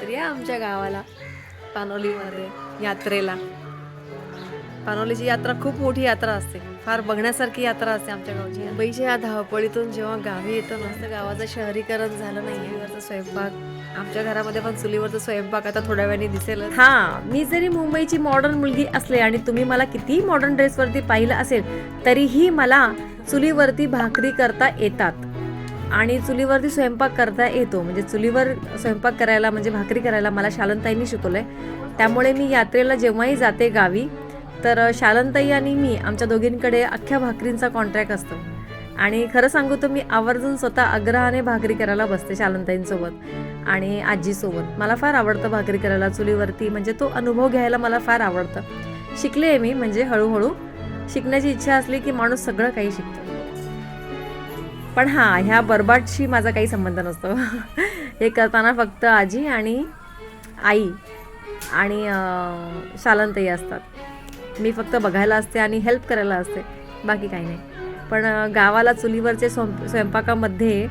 तर या आमच्या गावाला पानोलीमध्ये यात्रेला. पानोलीची यात्रा खूप मोठी यात्रा असते, फार बघण्यासारखी यात्रा असते आमच्या गावची. मुंबईच्या या धावपळीतून जेव्हा गावी येतो ना, गावाचं शहरीकरण झालं नाहीये. स्वयंपाक आमच्या घरामध्ये पण चुलीवरचा स्वयंपाक आता थोड्या वेळाने दिसेल. हा, मी जरी मुंबईची मॉडर्न मुलगी असले आणि तुम्ही मला कितीही मॉडर्न ड्रेसवरती पाहिलं असेल तरीही मला चुलीवरती भाकरी करता येतात आणि चुलीवरती स्वयंपाक करता येतो. म्हणजे चुलीवर स्वयंपाक करायला म्हणजे भाकरी करायला मला शालनताईंनी शिकवलंय. त्यामुळे मी यात्रेला जेव्हाही जाते गावी तर शालनताई आणि मी आमच्या दोघींकडे अख्ख्या भाकरींचा कॉन्ट्रॅक्ट असतो. आणि खरं सांगू तर मी आवर्जून स्वतः आग्रहाने भाकरी करायला बसते शालनताईंसोबत आणि आजीसोबत. मला फार आवडतं भाकरी करायला चुलीवरती, म्हणजे तो अनुभव घ्यायला मला फार आवडतं. शिकले आहे मी, म्हणजे हळूहळू शिकण्याची इच्छा असली की माणूस सगळं काही शिकतो. पण हां, ह्या बरबाटशी माझा काही संबंध नसतो. हे करताना फक्त आजी आणि आई आणि शालनताई असतात. मी फक्त बघायला असते आणि हेल्प करायला असते, बाकी काही नाही. पण गावाला चुलीवरचे स्वयंपाकामध्ये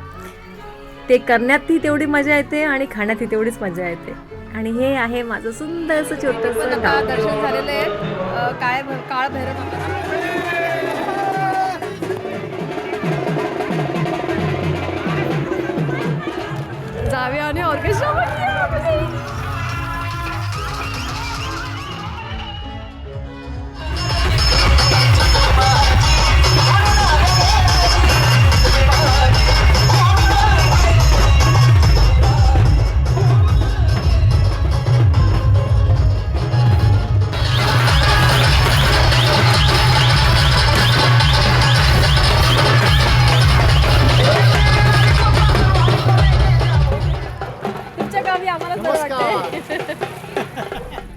ते करण्यातही तेवढी मजा येते आणि खाण्यातही तेवढीच मजा येते. आणि हे आहे माझं सुंदरसं छोटंसं गाव. दर्शन झालेलं आहे काळ भैरव. जावे आणि ऑर्केस्ट्रा.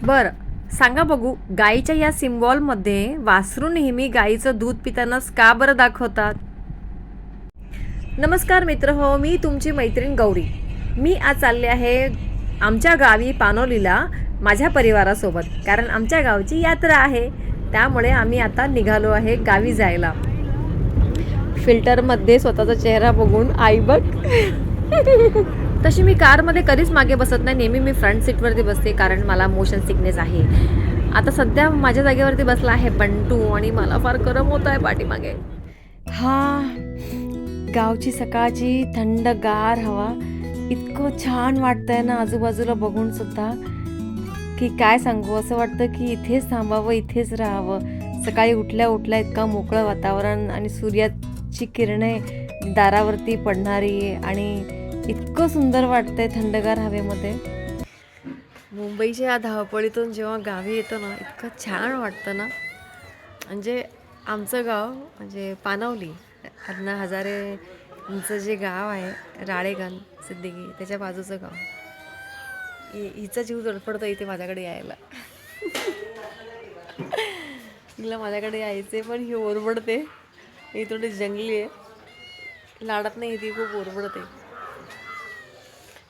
बरं सांगा बघू, गाईच्या या सिम्बॉलमध्ये वासरू नेहमी गाईचं दूध पितानाच का बरं दाखवतात? नमस्कार मित्र हो, मी तुमची मैत्रीण गौरी. मी आज चालले आहे आमच्या गावी पानोलीला माझ्या परिवारासोबत, कारण आमच्या गावची यात्रा आहे. त्यामुळे आम्ही आता निघालो आहे गावी जायला. फिल्टरमध्ये स्वतःचा चेहरा बघून आई बघ. तशी मी कारमध्ये कधीच मागे बसत नाही, नेहमी मी फ्रंट सीटवरती बसते, कारण मला मोशन सिकनेस आहे. आता सध्या माझ्या जागेवरती बसला आहे बंटू आणि मला फार गरम होत आहे पाठीमागे. हा, गावची सकाळची थंडगार हवा इतकं छान वाटतंय ना आजूबाजूला बघून सुद्धा, की काय सांगू. असं वाटतं की इथेच थांबावं, इथेच राहावं. सकाळी उठल्या उठल्या इतका मोकळं वातावरण आणि सूर्याची किरणे दारावरती पडणारी आणि इतकं सुंदर वाटतंय थंडगार हवेमध्ये. मुंबईच्या या धावपळीतून जेव्हा गावी येतो ना, इतकं छान वाटतं ना. म्हणजे आमचं गाव म्हणजे पानवली, अण्णा हजारेंचं जे गाव आहे राळेगण सिद्दीकी, त्याच्या बाजूचं गाव. हिचा जीव धडपडतो इथे माझ्याकडे यायला. हिला माझ्याकडे यायचे, पण ही ओरबडते. ही थोडी जंगली आहे, लाडत नाही, ती खूप ओरबडते.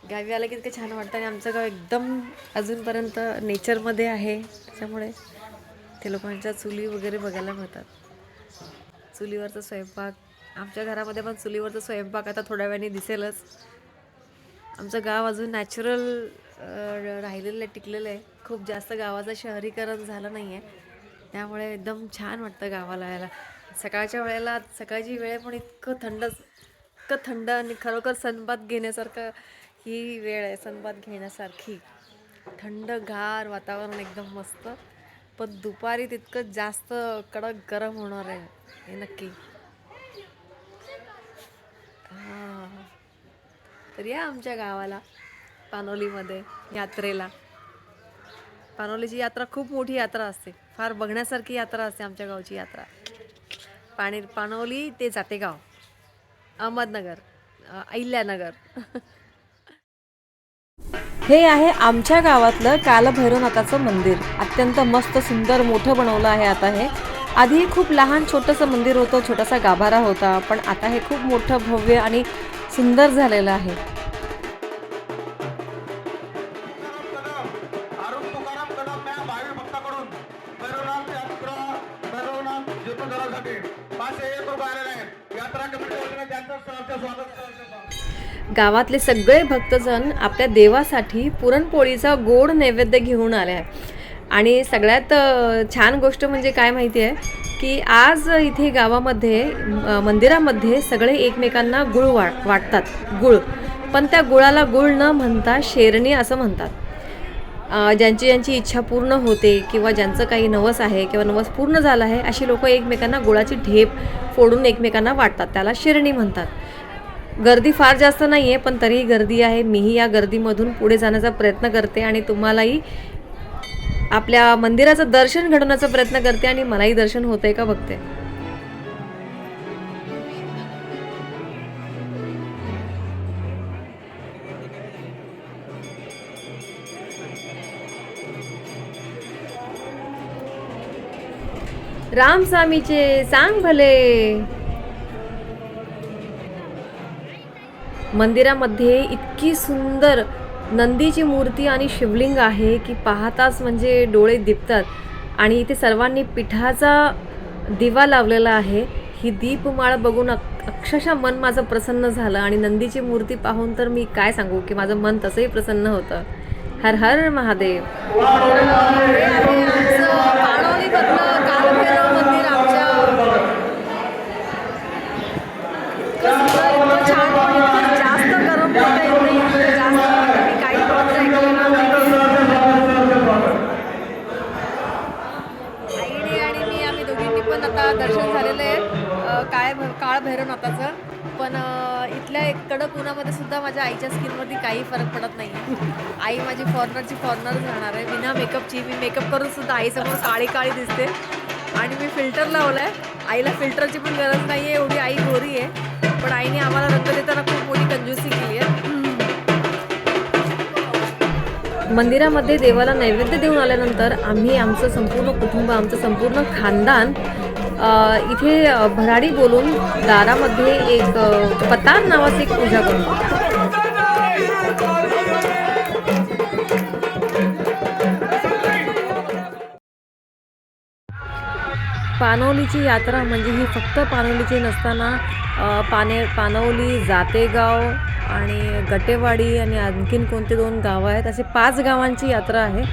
गावी आलं की इतकं छान वाटतं. आणि आमचं गाव एकदम अजूनपर्यंत नेचरमध्ये आहे, त्याच्यामुळे ते लोकांच्या चुली वगैरे बघायला मिळतात. चुलीवरचा स्वयंपाक आमच्या घरामध्ये पण चुलीवरचा स्वयंपाक आता थोड्या वेळाने दिसेलच. आमचं गाव अजून नॅचरल राहिलेलं आहे, टिकलेलं आहे. खूप जास्त गावाचं शहरीकरण झालं नाही आहे, त्यामुळे एकदम छान वाटतं गावाला यायला. सकाळच्या वेळेला, सकाळची वेळ पण इतकं थंड आणि खरोखर सनबाथ घेण्यासारखं ही वेळ आहे. सनबाथ घेण्यासारखी थंडगार वातावरण, एकदम मस्त. पण दुपारी तितकं जास्त कडक गरम होणार आहे हे नक्की. हां, तर या आमच्या गावाला पानोलीमध्ये यात्रेला. पानोलीची यात्रा खूप मोठी यात्रा असते, फार बघण्यासारखी यात्रा असते आमच्या गावची यात्रा. पानोली ते जातेगाव, अहमदनगर, अहिल्यानगर. हे आहे आमच्या गावातलं कालभैरवनाथाचं मंदिर. अत्यंत मस्त सुंदर मोठं बनवलं आहे आता हे. आधी खूप लहान छोटंसं मंदिर होतं, छोटासा गाभारा होता, पण आता हे खूप मोठं भव्य आणि सुंदर झालेलं आहे. जीर्णोद्धारासाठी 501 रुपये आलेले आहेत. यात्रा कमिटी वतीने त्यांचं सहर्ष स्वागत. गावातले सगळे भक्तजण आपल्या देवासाठी पुरणपोळीचा गोड नैवेद्य घेऊन आले आहे. आणि सगळ्यात छान गोष्ट म्हणजे काय माहिती आहे की आज इथे गावामध्ये मंदिरामध्ये सगळे एकमेकांना गुळ वाटतात. गुळ, पण त्या गुळाला गुळ न म्हणता शेरणी असं म्हणतात. ज्यांची इच्छा पूर्ण होते किंवा ज्यांचं काही नवस आहे किंवा नवस पूर्ण झालं आहे अशी लोक एकमेकांना गुळाची ढेप फोडून एकमेकांना वाटतात, त्याला शेरणी म्हणतात. गर्दी फार जास्त नाही आहे, पण तरीही गर्दी आहे. मीही या गर्दीमधून पुढे जाण्याचा प्रयत्न करते आणि तुम्हालाही आपल्या मंदिराचं दर्शन घडवण्याचा प्रयत्न करते आणि मलाही दर्शन होतंय का बघते. रामस्वामीचे सांग भले. मंदिरामध्ये इतकी सुंदर नंदीची मूर्ती आणि शिवलिंग आहे की पाहताच म्हणजे डोळे दिपतात. आणि इथे सर्वांनी पिठाचा दिवा लावलेला आहे. ही दीपमाळ बघून अक्षरशः मन माझं प्रसन्न झालं आणि नंदीची मूर्ती पाहून तर मी काय सांगू की माझं मन तसंही प्रसन्न होतं. हर हर महादेव. पाणोलीमधलं कालभैरव मंदिर आमच्या इतकं छान, इतकं जास्त गरम होतं येत नाही, जास्त मी काही आईने आणि मी आम्ही दोघींनी पण आता दर्शन झालेलं आहे काळ भैरवनाथाचं. पण इथल्या कडक उन्हामध्ये सुद्धा माझ्या आईच्या स्किनवरती काही फरक पडत नाही. आई माझी फॉरनरच राहणार आहे. बिना मेकअपची, मी मेकअप करून सुद्धा आईसमोर काळी काळी दिसते. आणि मी फिल्टर लावला आहे. आईला फिल्टरची पण गरज नाही आहे, एवढी आई गोरी आहे. पण आईने आम्हाला रंग देताना खूप मोठी कंजूसी केली आहे. मंदिरामध्ये देवाला नैवेद्य देऊन आल्यानंतर आम्ही आमचं संपूर्ण कुटुंब, आमचं संपूर्ण खानदान इथे भराडी बोलून दारामध्ये एक पतार नावाची एक पूजा करतो. पानवलीची यात्रा म्हणजे ही फक्त पानवलीची नसताना पानवली, जातेगाव आणि गटेवाडी आणि आणखीन कोणते 2 गावं आहेत, असे 5 गावांची यात्रा आहे.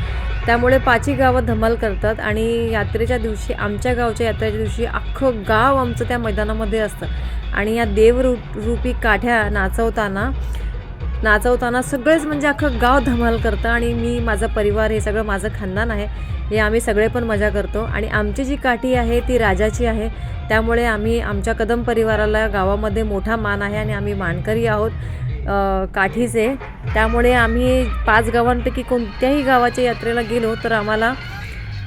त्यामुळे 5ही गावं धमाल करतात. आणि यात्रेच्या दिवशी, आमच्या गावच्या यात्रेच्या दिवशी अख्खं गाव आमचं त्या मैदानामध्ये असतं. आणि या देवरूपी काठ्या नाचवताना सगळेच म्हणजे अख्खं गाव धमाल करतं. आणि मी, माझा परिवार, हे सगळं माझं खानदान आहे, हे आम्ही सगळे पण मजा करतो. आणि आमची जी काठी आहे ती राजाची आहे. त्यामुळे आम्ही, आमच्या कदम परिवाराला गावामध्ये मोठा मान आहे आणि आम्ही मानकरी आहोत काठीचे. त्यामुळे आम्ही 5 गावांपैकी कोणत्याही गावाच्या यात्रेला गेलो तर आम्हाला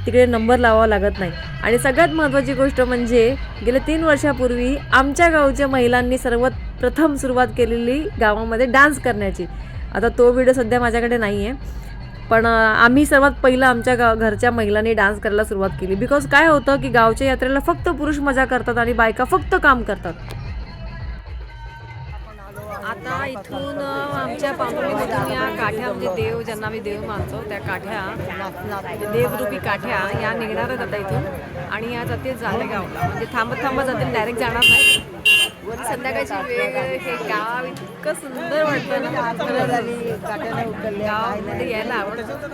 तिकडे नंबर लावावा लागत नाही. आणि सगळ्यात महत्त्वाची गोष्ट म्हणजे गेल्या 3 वर्षापूर्वी आमच्या गावच्या महिलांनी सर्वात प्रथम सुरुवात केलेली गावामध्ये डान्स करण्याची. आता तो व्हिडिओ सध्या माझ्याकडे नाही आहे, पण आम्ही सर्वात पहिलं आमच्या घरच्या महिलांनी डान्स करायला सुरुवात केली. बिकॉज काय होतं की गावच्या यात्रेला फक्त पुरुष मजा करतात आणि बायका फक्त काम करतात. आता इथून आमच्या पानोलीमधून या काठ्या, म्हणजे देव, ज्यांना मी देव मानतो, त्या काठ्या, देवरूपी काठ्या, या निघणार आहेत आता इथून. आणि या जाते जातेगावला, म्हणजे थांबत जाते, डायरेक्ट जाणार नाही. संध्याकाळची वेळ, हे गाव इतकं सुंदर वाटतं ना, गावामध्ये यायला आवडतं.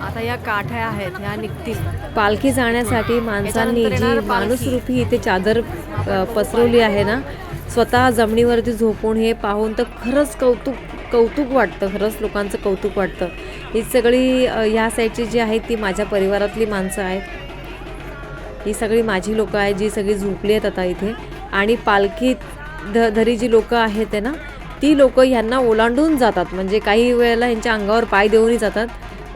आता या काठ्या आहेत, ह्या निघतील. पालखी जाण्यासाठी माणसांनी जी माणूसरूपी इथे चादर पसरवली आहे ना, स्वतः जमिनीवरती झोपून, हे पाहून तर खरंच कौतुक वाटतं. खरंच लोकांचं कौतुक वाटतं. ही सगळी ह्या साईडची जी आहेत ती माझ्या परिवारातली माणसं आहेत. ही सगळी माझी लोकं आहेत, जी सगळी झोपली आहेत आता इथे. आणि पालखीत धरी जी लोकं आहेत ना, ती लोकं ह्यांना ओलांडून जातात. म्हणजे काही वेळेला ह्यांच्या अंगावर पाय देऊनही जातात.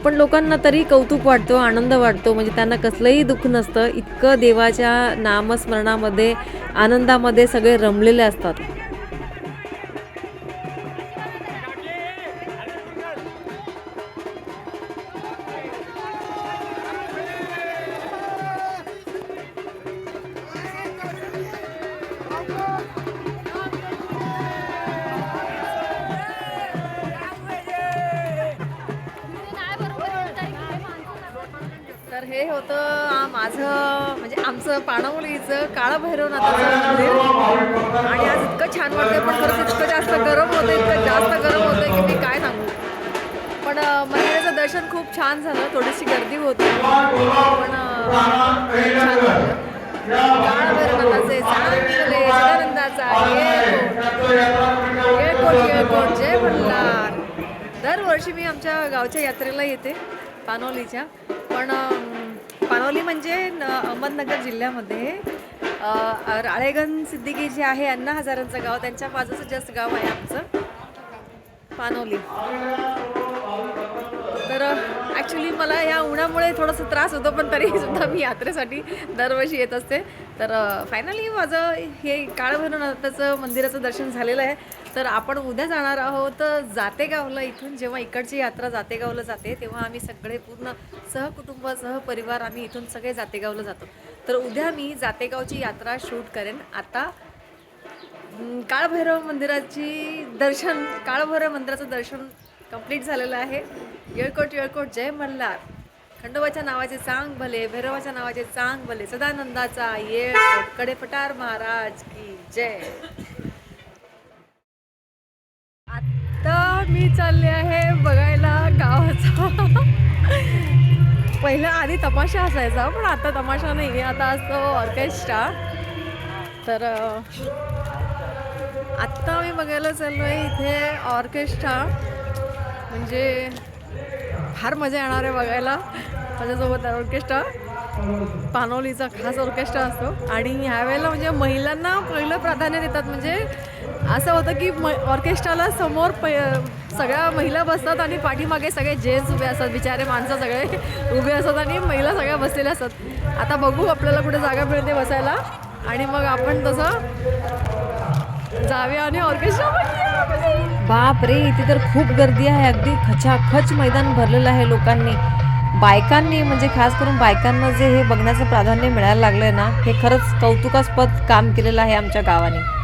पण लोकांना तरी कौतुक वाटतो, आनंद वाटतो. म्हणजे त्यांना कसलंही दुःख नसतं. इतकं देवाच्या नामस्मरणामध्ये, आनंदामध्ये सगळे रमलेले असतात. हे होतं माझं म्हणजे आमचं पाणवलीचं काळभैरवनाथाचं मंदिर आणि आज इतकं छान वाटतंय पण खरंच इतकं जास्त गरम होतं इतकं जास्त गरम होतंय की मी काय सांगू पण मंदिराचं दर्शन खूप छान झालं थोडीशी गर्दी होती पण छान वाटलं काळभैरवनाथाचे चांगले सदानंदाचा येळकोट जय मल्हार दरवर्षी मी आमच्या गावच्या यात्रेला येते पानोलीच्या पण पानोली म्हणजे अहमदनगर जिल्ह्यामध्ये राळेगण सिद्दीकी जे आहे अण्णा हजारांचं गाव त्यांच्या बाजूचं जस्ट गाव आहे आमचं पानोली तर ॲक्च्युली मला या उन्हामुळे थोडंसं त्रास होतो पण तरीसुद्धा मी यात्रेसाठी दरवर्षी येत असते तर फायनली माझं हे काळभैरवनाथाचं मंदिराचं दर्शन झालेलं आहे तर आपण उद्या जाणार आहोत जातेगावला इथून जेव्हा इकडची यात्रा जातेगावला जाते तेव्हा आम्ही सगळे पूर्ण सहकुटुंब सहपरिवार आम्ही इथून सगळे जातेगावला जातो तर उद्या मी जातेगावची यात्रा शूट करेन आता काळभैरव मंदिराचं दर्शन कंप्लीट झालेलं आहे येळकोट जय मल्हार खंडोबाच्या नावाचे चांग भले भैरवाच्या नावाचे चांग भले सदानंदाचा येळकोट कडेपठार महाराज की जय आता मी चालले आहे बघायला गावाचा पहिला आधी तमाशा असायचा पण आता तमाशा नाही आहे आता असतो ऑर्केस्ट्रा तर आत्ता मी बघायला चाललो आहे इथे ऑर्केस्ट्रा म्हणजे फार मजा येणार आहे बघायला माझ्यासोबत ऑर्केस्ट्रा पानोलीचा खास ऑर्केस्ट्रा असतो आणि ह्यावेळेला म्हणजे महिलांना पहिलं प्राधान्य देतात म्हणजे असं होतं की ऑर्केस्ट्राला समोर सगळ्या महिला बसतात आणि पाठीमागे सगळे जेंट्स उभे असतात बिचारे माणसं सगळे उभे असतात आणि महिला सगळ्या बसलेल्या असतात आता बघू आपल्याला कुठे जागा मिळते बसायला आणि मग आपण तसं जाऊया आणि ऑर्केस्ट्रा बाप रे इथे तर खूप गर्दी आहे अगदी खचाखच मैदान भरलेलं आहे लोकांनी बायकांनी म्हणजे खास करून बायकांना जे हे बघण्याचं प्राधान्य मिळायला लागलंय ना हे खरंच कौतुकास्पद काम केलेलं आहे आमच्या गावाने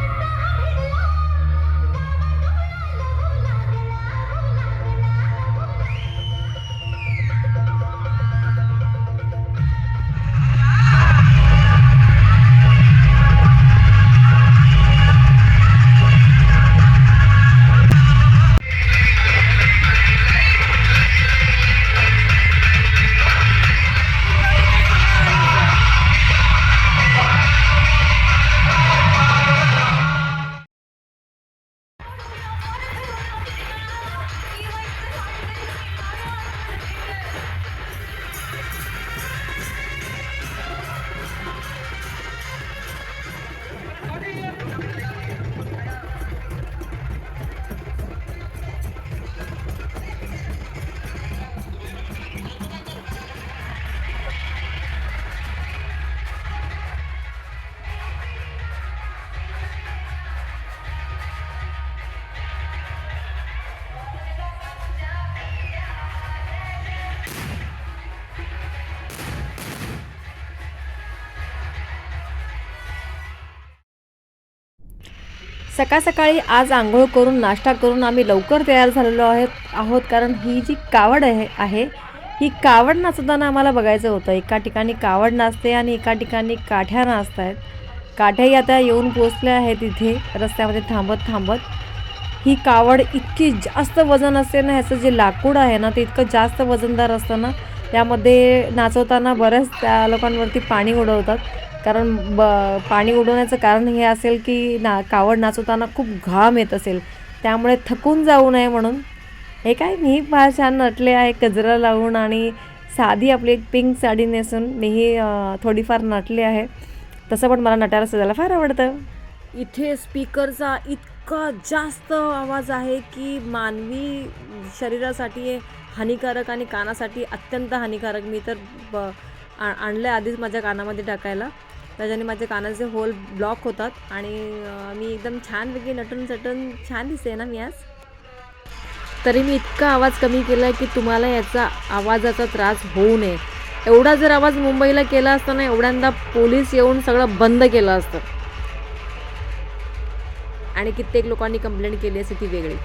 सकाळ सकाळी आज आंघोळ करून नाश्ता करून आम्ही लवकर तयार झालेलो आहोत कारण ही जी कावड आहे ही कावड नाचताना आम्हाला बघायचं होतं एका ठिकाणी कावड नाचते आणि एका ठिकाणी काठ्या नाचत आहेत काठ्याही आता येऊन पोचल्या आहेत इथे रस्त्यामध्ये थांबत ही कावड इतकी जास्त वजन असते ना ह्याचं जे लाकूड आहे ना ते इतकं जास्त वजनदार असतं ना त्यामध्ये नाचवताना बऱ्याच त्या लोकांवरती पाणी उडवतात कारण पाणी उडवण्याचं कारण हे असेल की कावड नाचवताना खूप घाम येत असेल त्यामुळे थकून जाऊ नये म्हणून हे काय मी फार छान नटले आहे गजरा लावून आणि साधी आपली एक पिंक साडी नेसून मीही थोडीफार नटले आहे तसं पण मला नटायला सजायला फार आवडतं इथे स्पीकरचा इतका जास्त आवाज आहे की मानवी शरीरासाठी हानिकारक आणि कानासाठी अत्यंत हानिकारक मी तर आणलं आधीच माझ्या कानामध्ये टाकायला त्याच्याने माझ्या कानाचे होल ब्लॉक होतात आणि मी एकदम छानपैकी नटून चटून छान दिसते ना मी आज तरी मी इतका आवाज कमी केला की तुम्हाला याचा आवाजाचा त्रास होऊ नये एवढा जर आवाज मुंबईला केला असता ना एवढ्यांदा पोलीस येऊन सगळं बंद केलं असतं आणि कित्येक लोकांनी कंप्लेंट केली असते ती वेगळी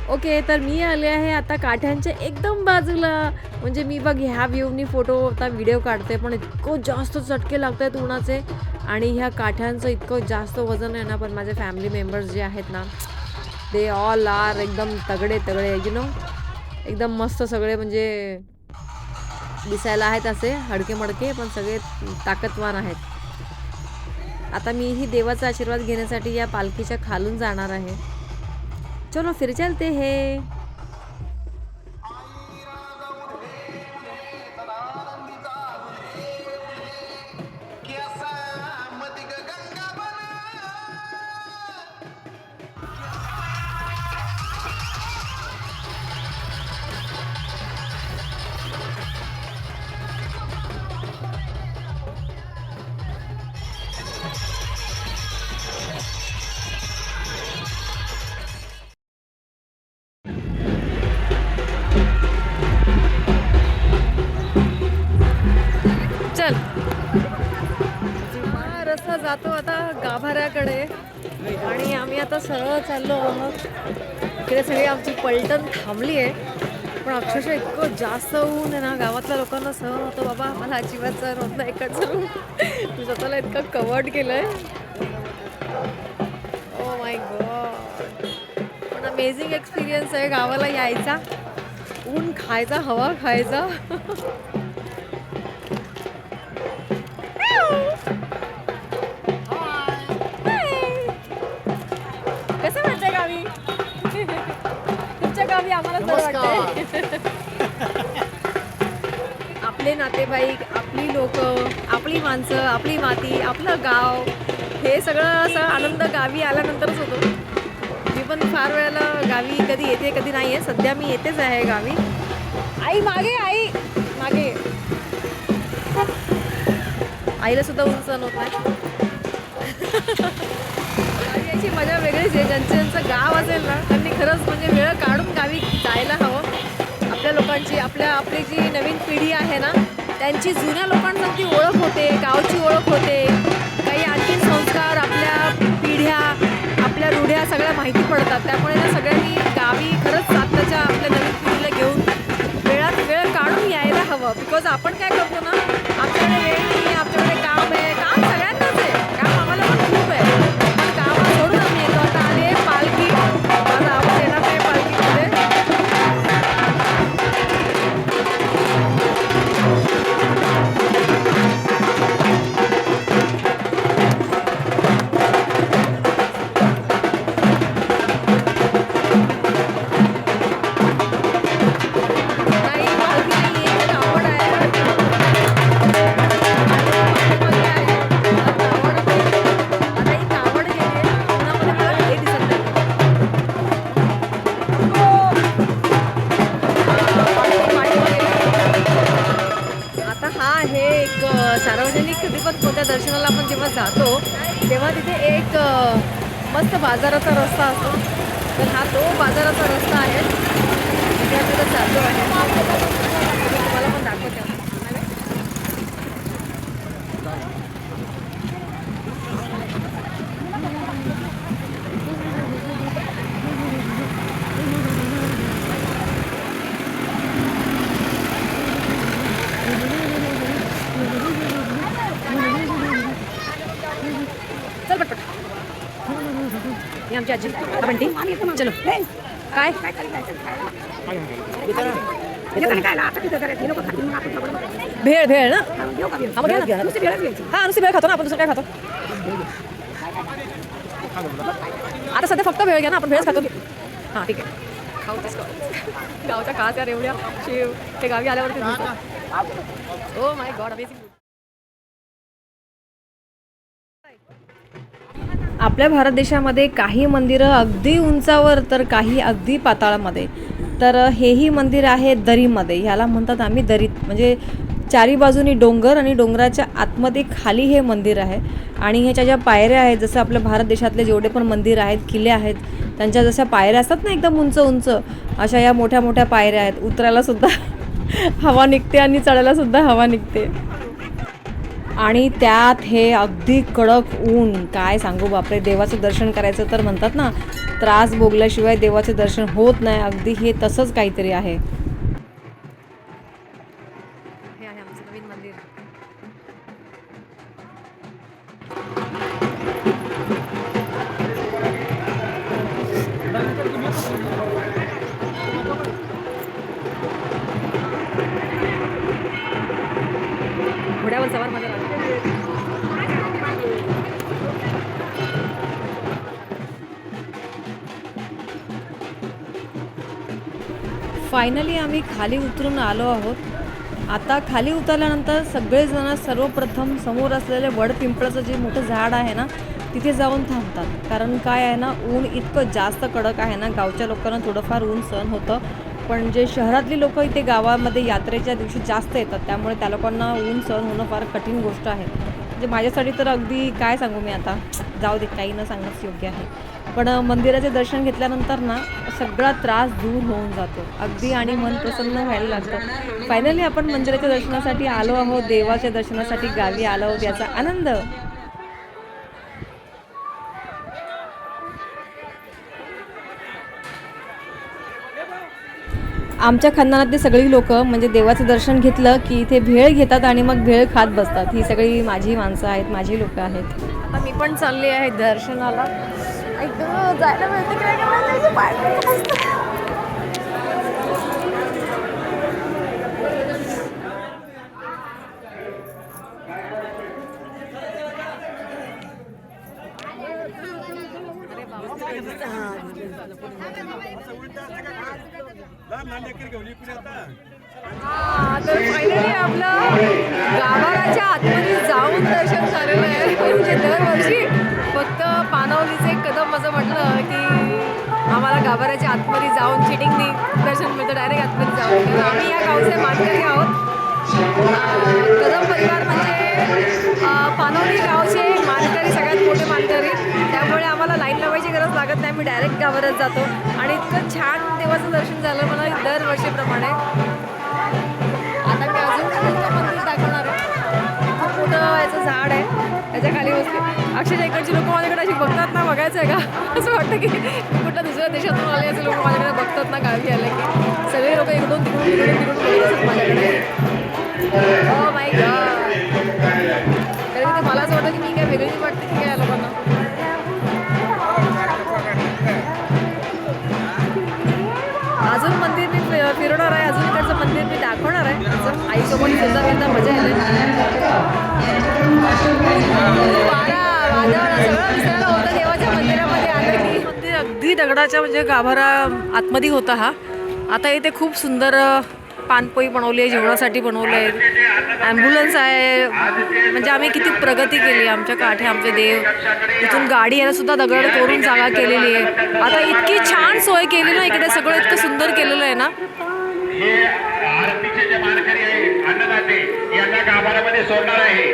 ओके, तर मी आले आहे आता काठ्यांच्या एकदम बाजूला. म्हणजे मी बघ ह्या व्ह्यूनी फोटो आता व्हिडिओ काढते, पण इतकं जास्त चटके लागत आहेत उन्हाचे आणि ह्या काठ्यांचं इतकं जास्त वजन आहे ना. पण माझे फॅमिली मेंबर्स जे आहेत ना, दे ऑल आर एकदम तगडे यू नो, एकदम मस्त सगळे. म्हणजे दिसायला आहेत असे हडके मडके, पण सगळे ताकदवान आहेत. आता मी ही देवाचा आशीर्वाद घेण्यासाठी या पालखीच्या खालून जाणार आहे. चलो फिर चलते हैं. चल, हा रस्ता जातो आता गाभाऱ्याकडे आणि आम्ही आता सरळ चाललो आहोत. इकडे सगळी आमची पलटण थांबली आहे, पण अक्षरशः इतकं जास्त ऊन आहे ना, गावातल्या लोकांना सहन होतं बाबा, मला अजिबात सहन होत नाही इकडचं ऊन. मी स्वतःला इतकं कवर्ड केलंय. ओ माय गॉड, पण अमेझिंग एक्सपिरियन्स आहे गावाला यायचा, ऊन खायचा, हवा खायचा. कसं वाटतंय गावी? तुमच्या गावी आम्हाला बरं वाटतंय. आपले नातेवाईक, आपली लोक, आपली माणसं, आपली माती, आपलं गाव, हे सगळं असं आनंद गावी आल्यानंतरच होतो. मी पण फार वेळेला गावी कधी येते कधी नाही आहे. सध्या मी येतेच आहे गावी. आई मागे, आई मागे. आईला सुद्धा ऊन सहन होत नाही. याची मजा वेगळीच आहे. ज्यांचं गाव असेल ना, त्यांनी खरंच म्हणजे वेळ काढून गावी जायला हवं. आपल्या लोकांची, आपली जी नवीन पिढी आहे ना, त्यांची जुन्या लोकांची ओळख होते, गावची ओळख होते. काही आणखीन संस्कार, आपल्या पिढ्या, आपल्या रूढ्या सगळ्या माहिती पडतात. त्यामुळे ना सगळ्यांनी गावी खरंच आत्ताच्या आपल्या नवीन पिढीला घेऊन वेळात वेळ काढून यायला हवं. बिकॉज आपण काय करतो ना, आपल्याकडे वेळ नाही, आपल्याकडे काम आहे. काम सगळ्यांनाच आहे, काम आम्हाला पण खूप आहे, पण कामं सोडून आम्ही येतो. आता आली आहे पालखी. माझा आवाज येणार नाही पालखीमध्ये. सार्वजनिक दीपक दर्शनाला आपण जेव्हा जातो तेव्हा तिथे एक मस्त बाजाराचा रस्ता असतो. तर हा तो बाजाराचा रस्ता आहे, तिथे चालतो आहे. तुम्हाला पण दाखवते. चल पटपट. ही आमची आजी बंटी. चलो. काय भेळ भेळ ना. हा नुसती भेळ खातो ना आपण, दुसरं काय खातो. आता सध्या फक्त भेळ घ्या ना, आपण भेळच खातो. हां ठीक आहे, खाऊ तेच. गावच्या खास यार, एवढ्या शेव ते गावी आल्यावरती. Oh my God, amazing. आपल्या भारत देशामध्ये काही मंदिरं अगदी उंचावर, तर काही अगदी पाताळामध्ये. तर हेही मंदिर आहे दरीमध्ये. ह्याला म्हणतात आम्ही दरीत, म्हणजे चारी बाजूनी डोंगर आणि डोंगराच्या आतमध्ये खाली हे मंदिर आहे. आणि ह्याच्या ज्या पायऱ्या आहेत, जसं आपल्या भारत देशातले जेवढे पण मंदिर आहेत, किल्ले आहेत, त्यांच्या जशा पायऱ्या असतात ना एकदम उंच उंच, अशा या मोठ्या मोठ्या पायऱ्या आहेत. उतरायला सुद्धा हवा निघते आणि चढायला सुद्धा हवा निघते. आणि त्यात हे अगदी कडक ऊन, काय सांगू बापरे. देवाचं दर्शन करायचं तर म्हणतात ना, त्रास भोगल्याशिवाय देवाचं दर्शन होत नाही, अगदी हे तसंच काहीतरी आहे. हे आहे आमचं नवीन मंदिर. घोड्यावर सवार माझा राजा. फायनली आम्ही खाली उतरून आलो आहोत. आता खाली उतरल्यानंतर सगळेजण सर्वप्रथम समोर असलेले वड पिंपळाचं जे मोठं झाड आहे ना, तिथे जाऊन थांबतात. कारण काय आहे ना, ऊन इतकं जास्त कडक आहे ना, गावच्या लोकांना थोडंफार ऊन सहन होतं, पण जे शहरातली लोकं इथे गावामध्ये यात्रेच्या दिवशी जास्त येतात, त्यामुळे त्या लोकांना ऊन सहन होणं फार कठीण गोष्ट आहे. म्हणजे माझ्यासाठी तर अगदी काय सांगू मी आता, जाऊ दे, काही न सांगणंच योग्य आहे. पण मंदिराचे दर्शन घेतल्यानंतर ना सगळा त्रास दूर होऊन जातो अगदी आणि मन प्रसन्न व्हायला लागतं. फायनली आपण मंदिराच्या दर्शनासाठी आलो आहोत, देवाच्या दर्शनासाठी गावी आलो आहोत, याचा आनंद. आमच्या खानदानातली सगळी लोक म्हणजे देवाचं दर्शन घेतलं की इथे भेळ घेतात आणि मग भेळ खात बसतात. ही सगळी माझी माणसं आहेत, माझी लोकं आहेत. आता मी पण चालली आहे दर्शनाला. जायला मिळतं काय तर फायनली आपलं गाभाऱ्याच्या आतमध्ये जाऊन दर्शन झालेलं आहे. म्हणजे दरवर्षी फक्त पानवलीचे कदम असं म्हटलं की आम्हाला गाभाऱ्याच्या आतमध्ये जाऊन चिटिंगनी दर्शन मिळतं, डायरेक्ट आतमध्ये जाऊन. तर आम्ही या गावचे मानकरी आहोत. कदम परिवार म्हणजे पानवली गावचे मानकरी, सगळ्यात मोठे मानकरी, त्यामुळे आम्हाला लाईन लावायची गरज लागत नाही. मी डायरेक्ट गाभाऱ्यात जातो आणि इतकं छान देवाचं दर्शन झालं मला दरवर्षीप्रमाणे. आता मी अजून मोठं मंदिर दाखवणार आहे. खूप मोठं याचं झाड आहे, त्याच्या खाली बसते. अक्षरशः इकडची लोक माझ्याकडे अशी बघतात ना, बघायचं आहे का असं वाटतं की कुठल्या दुसऱ्या देशातून आले असे लोक माझ्याकडे बघतात ना गावी आले की. सगळे लोक इकडून तिकडून तिकडून तिकडून बघत असतात माझ्याकडे. Oh my God. कारण की मला असं वाटतं की मी काय वेगळी वाटते की काय या लोकांना. अजून मंदिर मी फिरवणार आहे, अजून इकडचं मंदिर मी दाखवणार आहे. आईसोबत फिरता फिरता मजा येते. सगळं विसरायला होतं देवाच्या मंदिरामध्ये आलं की. मंदिर अगदी दगडाच्या म्हणजे गाभारा आतमध्ये होता हा. आता इथे खूप सुंदर पानपोई बनवली आहे, जेवणासाठी बनवलं आहे, ॲम्ब्युलन्स आहे. म्हणजे आम्ही किती प्रगती केली. आमच्या काठे आमचे देव, इथून गाडी यायला सुद्धा दगड तोडून जागा केलेली आहे. आता इतकी छान सोय केली ना इकडे, सगळं इतकं सुंदर केलेलं आहे ना. हे आरतीचे जे मानकरी आहे, अन्नदाते, यांना गाभाऱ्यामध्ये सोडणार आहे.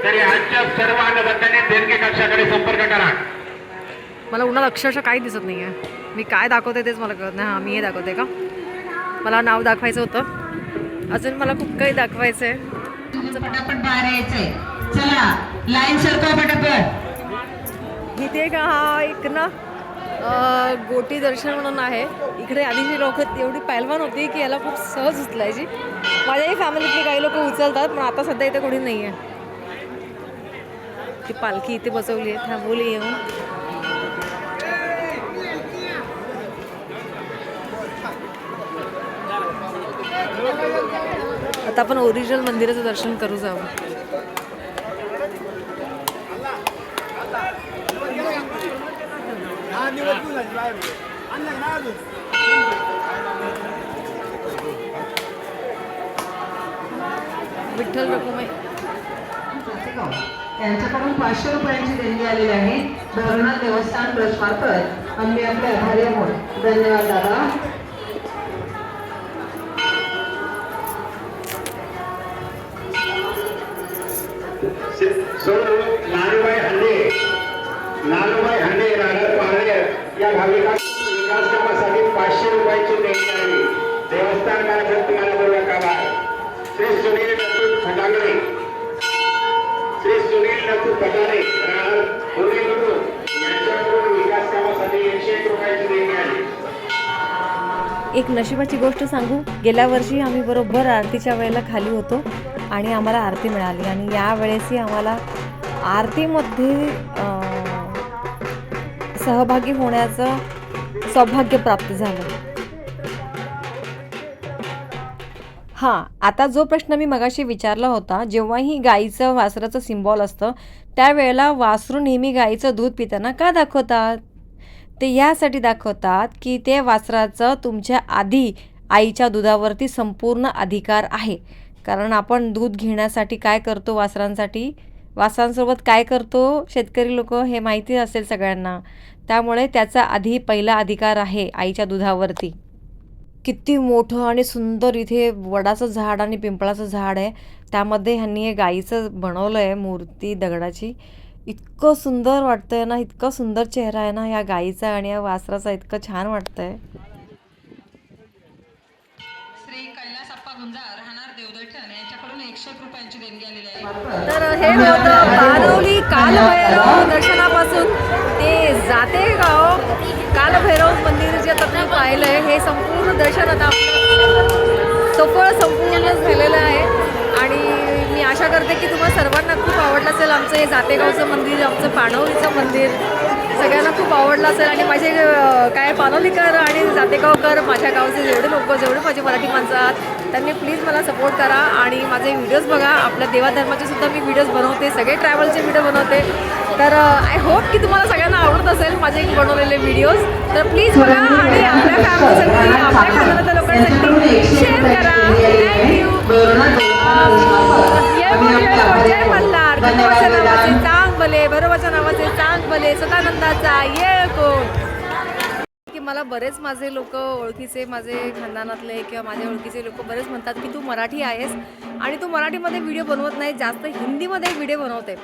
तरी आजच्या सर्व अन्नदात्यांनी देणगी कक्षाकडे संपर्क करा. मला उन्हात अक्षरशः काही दिसत नाही आहे. मी काय दाखवते तेच मला कळत नाही. हां, मी हे दाखवते का? मला नाव दाखवायचं होतं, अजून मला खूप काही दाखवायचं आहे. पटापट बाहेर यायचंय. चला लाईन सरकवा पटापट. इथे का हा एक ना गोटी दर्शन म्हणून आहे. इकडे आधीची लोक एवढी पैलवान होती की याला खूप सहज उचलायची. माझ्याही फॅमिलीतली काही लोक उचलतात, पण आता सध्या इथे कोणी नाही आहे. ती पालखी इथे बसवली आहे, थांबवली येऊन. आता आपण ओरिजिनल मंदिराचं दर्शन करू जाऊ. विठ्ठल रखुमाई यांच्याकडून 500 रुपयांची देणगी आलेली आहे. भवनाथ देवस्थान ट्रस्ट मार्फत आम्ही आपले आभारी आहोत. धन्यवाद दादा. नालूबाई हंडे राहणार पाहणे या भाविका विकास कामासाठी 500 रुपयांची देणगी आहे. देवस्थान मार्फत तुम्हाला बोलवा कामा श्री सुनील खटांगणे अनिल नकू पटारे राहणार दोन्ही बुद्रुक यांच्याकडून विकास कामासाठी 101 रुपयांची देणगी आली. एक नशिबाची गोष्ट सांगू, गेल्या वर्षी आम्ही बरोबर आरतीच्या वेळेला खाली होतो आणि आम्हाला आरती मिळाली आणि यावेळेसही आम्हाला आरतीमध्ये सहभागी होण्याचं सौभाग्य प्राप्त झालं. हां, आता जो प्रश्न मी मगाशी विचारला होता, जेव्हाही गाईचं वासराचं सिम्बॉल असतं त्यावेळेला वासरू नेहमी गाईचं दूध पिताना का दाखवतात? ते यासाठी दाखवतात की ते वासराचं तुमच्या आधी आईच्या दुधावरती संपूर्ण अधिकार आहे. कारण आपण दूध घेण्यासाठी काय करतो, वासरांसोबत काय करतो शेतकरी लोक, हे माहिती असेल सगळ्यांना. त्यामुळे त्याचा आधी पहिला अधिकार आहे आईच्या दुधावरती. किती मोठं आणि सुंदर इथे वडाचं झाड आणि पिंपळाचं झाड आहे, त्यामध्ये ह्यांनी हे गाईचं बनवलं आहे मूर्ती दगडाची. इतकं सुंदर वाटतंय ना, इतका सुंदर चेहरा आहे ना या गाईचा आणि या वासराचा, इतकं छान वाटतंय. श्री कैलासप्पा गुंजार राहणार देवदैठण यांच्याकडून 101 रुपयांची देणगी आलेली आहे. तर हे होतं पानवली कालभैरव दर्शनापासून ते जातेगाव कालभैरव मंदिर जे आता तुम्ही पाहिलंय, हे संपूर्ण दर्शन आता आपलं संपूर्ण झालेलं आहे. आणि मी आशा करते की तुम्हाला सर्वांना खूप आवडलं असेल आमचं हे जातेगावचं मंदिर, आमचं पानवलीचं मंदिर सगळ्यांना खूप आवडलं असेल. आणि माझे काय पानवलीकर आणि जातेगावकर, माझ्या गावचे जेवढे माझे मराठी माणसं आहात त्यांनी प्लीज मला सपोर्ट करा आणि माझे व्हिडिओज बघा. आपल्या देवाधर्माचे सुद्धा मी व्हिडिओज बनवते, सगळे ट्रॅव्हलचे व्हिडिओ बनवते. तर आय होप की तुम्हाला सगळ्यांना आवडत असेल माझे बनवलेले व्हिडिओज. तर प्लीज बघा आणि आपल्या फॅमिलीसाठी, आपल्या खानदानाच्या लोकांसाठी शेअर करा. थँक्यू. जय मल्हार, गणपतीच्या नावाचे चांग भले, भैरवाच्या नावाचे चांग भले, सदानंदाचा येळकोट. की मला बरेच माझे लोक ओळखीचे, माझे खानदानातले किंवा माझ्या ओळखीचे लोक बरेच म्हणतात की तू मराठी आहेस आणि तू मराठीमध्ये व्हिडिओ बनवत नाही, जास्त हिंदीमध्ये व्हिडिओ बनवते.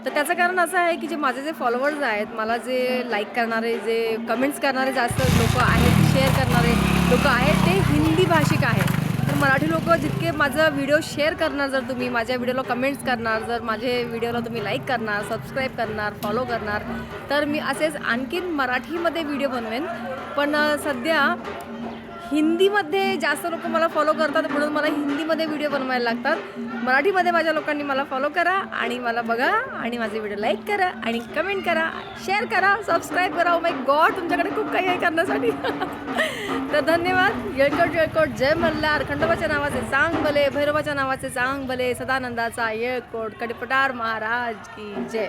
तर त्याचं कारण असं आहे की जे माझे जे फॉलोअर्स आहेत, मला जे लाईक करणारे, जे कमेंट्स करणारे जास्त लोक आहेत, शेअर करणारे लोक आहेत, ते हिंदी भाषिक आहेत. तर मराठी लोक जितके माझं व्हिडिओ शेअर करणार, जर तुम्ही माझ्या व्हिडिओला कमेंट्स करणार, जर माझे व्हिडिओला तुम्ही लाईक करणार, सबस्क्राईब करणार, फॉलो करणार, तर मी असेच आणखीन मराठीमध्ये व्हिडिओ बनवेन. पण सध्या हिंदीमध्ये जास्त लोक मला फॉलो करतात म्हणून मला हिंदीमध्ये व्हिडिओ बनवायला लागतात. मराठीमध्ये माझ्या लोकांनी मला फॉलो करा आणि मला बघा आणि माझे व्हिडिओ लाईक करा आणि कमेंट करा, शेअर करा, सबस्क्राईब करा. ओ माय गॉड, तुमच्याकडे खूप काही आहे करण्यासाठी. तर धन्यवाद. येळकोट, जय मल्हार, खंडोबाच्या नावाचे चांग भले, भैरवाच्या नावाचे चांग भले, सदानंदाचा येळकोट, कडपटार महाराज की जय.